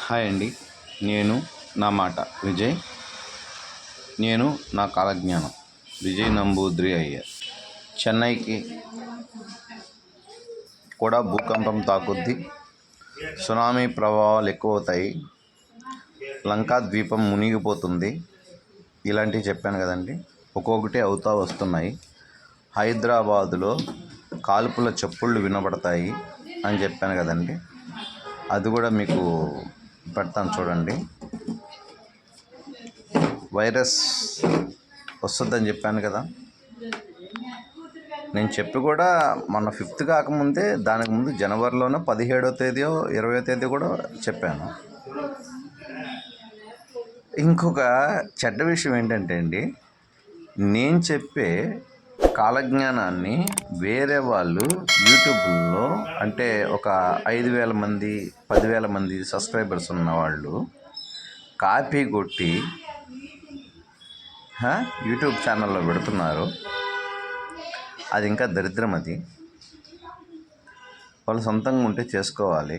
Hi అండి. నేను నా మాట విజయ్. నేను నా కాలజ్ఞానం విజయ్ నంబూద్రి అయ్యర్. చెన్నైకి కూడా భూకంపం తాకుద్ది, సునామీ ప్రభావాలు ఎక్కువవుతాయి, లంకా ద్వీపం మునిగిపోతుంది. ఇలాంటివి చెప్పాను కదండి. ఒక్కొక్కటి అవుతా వస్తున్నాయి. హైదరాబాదులో కాల్పుల చప్పుళ్ళు వినబడతాయి అని చెప్పాను కదండి. అది కూడా మీకు పెడతాను చూడండి. వైరస్ వస్తుందని చెప్పాను కదా. నేను చెప్పి కూడా మొన్న 5th కాకముందే, దానికి ముందు జనవరిలోనే 17వ తేదీయో 20వ తేదీ కూడా చెప్పాను. ఇంకొక చెడ్డ విషయం ఏంటంటే అండి, నేను చెప్పే కాలజ్ఞానాన్ని వేరే వాళ్ళు యూట్యూబ్లో, అంటే ఒక 5,000 మంది 10,000 మంది సబ్స్క్రైబర్స్ ఉన్నవాళ్ళు కాపీ కొట్టి యూట్యూబ్ ఛానల్లో పెడుతున్నారు. అది ఇంకా దరిద్రం. అది వాళ్ళు సొంతంగా ఉంటే చేసుకోవాలి,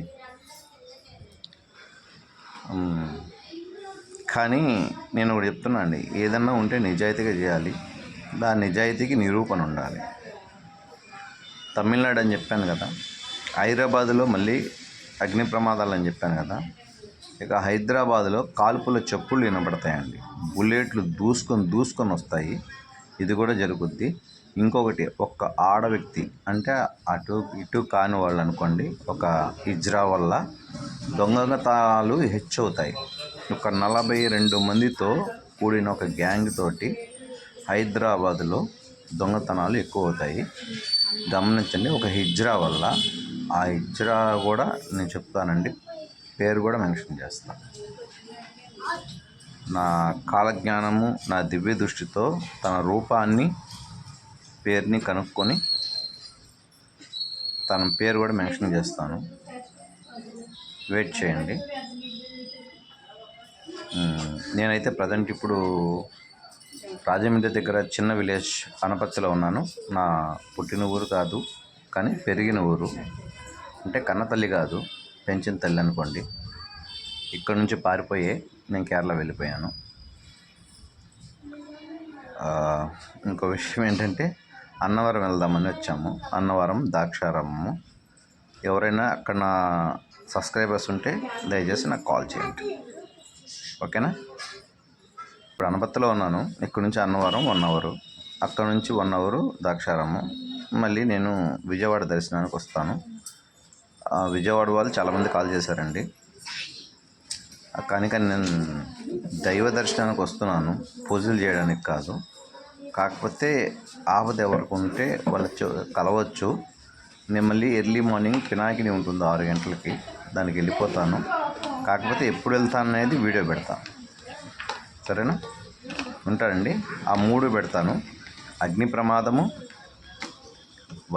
కానీ నేను ఒకటి చెప్తున్నా అండి, ఏదన్నా ఉంటే నిజాయితీగా చేయాలి. దాని నిజాయితీకి నిరూపణ ఉండాలి. తమిళనాడు అని చెప్పాను కదా, హైదరాబాదులో మళ్ళీ అగ్ని ప్రమాదాలు అని చెప్పాను కదా. ఇక హైదరాబాదులో కాల్పుల చప్పుళ్ళు వినబడతాయండి, బుల్లెట్లు దూసుకొని వస్తాయి. ఇది కూడా జరుగుద్ది. ఇంకొకటి, ఒక్క ఆడ వ్యక్తి, అంటే అటు ఇటు కాని వాళ్ళు అనుకోండి, ఒక హిజ్రా వల్ల దొంగతనాలు హెచ్చవుతాయి. ఒక 42 మందితో కూడిన ఒక గ్యాంగ్ తోటి హైదరాబాదులో దొంగతనాలు ఎక్కువ అవుతాయి. గమనించండి. ఒక హిజ్రా వల్ల. ఆ హిజ్రా కూడా నేను చెప్తానండి, పేరు కూడా మెన్షన్ చేస్తాను. నా కాలజ్ఞానము, నా దివ్య దృష్టితో తన రూపాన్ని, పేరుని కనుక్కొని తన పేరు కూడా మెన్షన్ చేస్తాను. వెయిట్ చేయండి. నేనైతే ప్రజెంట్ ఇప్పుడు రాజమండ్రి దగ్గర చిన్న విలేజ్ అనపర్తిలో ఉన్నాను. నా పుట్టిన ఊరు కాదు, కానీ పెరిగిన ఊరు. అంటే కన్న తల్లి కాదు, పెంచిన తల్లి అనుకోండి. ఇక్కడ నుంచి పారిపోయే నేను కేరళ వెళ్ళిపోయాను. ఇంకో విషయం ఏంటంటే, అన్నవరం వెళ్దామని వచ్చాము. అన్నవరం, ద్రాక్షారామము. ఎవరైనా అక్కడ నా సబ్స్క్రైబర్స్ ఉంటే దయచేసి నాకు కాల్ చేయండి, ఓకేనా. ఇప్పుడు అనపర్తిలో ఉన్నాను. ఇక్కడ నుంచి అన్నవరం 1 అవరు, అక్కడ నుంచి 1 అవరు ద్రాక్షారామం. మళ్ళీ నేను విజయవాడ దర్శనానికి వస్తాను. విజయవాడ వాళ్ళు చాలామంది కాల్ చేశారండి. కానీ నేను దైవ దర్శనానికి వస్తున్నాను, పూజలు చేయడానికి కాదు. కాకపోతే ఆపద ఎవరికి ఉంటే వాళ్ళు కలవచ్చు. నేను మళ్ళీ ఎర్లీ మార్నింగ్ పినాకిని ఉంటుంది 6 గంటలకి, దానికి వెళ్ళిపోతాను. కాకపోతే ఎప్పుడు వెళ్తాను అనేది వీడియో పెడతాను, సరేనా. ఉంటానండి. ఆ 3 పెడతాను: అగ్ని ప్రమాదము,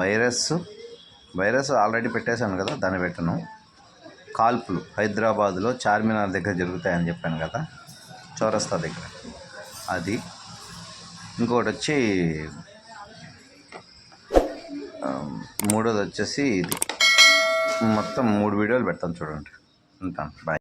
వైరస్ ఆల్రెడీ పెట్టేశాను కదా, దాన్ని పెట్టను. కాల్పులు హైదరాబాదులో చార్మినార్ దగ్గర జరుగుతాయని చెప్పాను కదా, చౌరస్తా దగ్గర, అది. ఇంకొకటి వచ్చి మూడోది వచ్చేసి ఇది. మొత్తం 3 వీడియోలు పెడతాను చూడండి. ఉంటాను, బాయ్.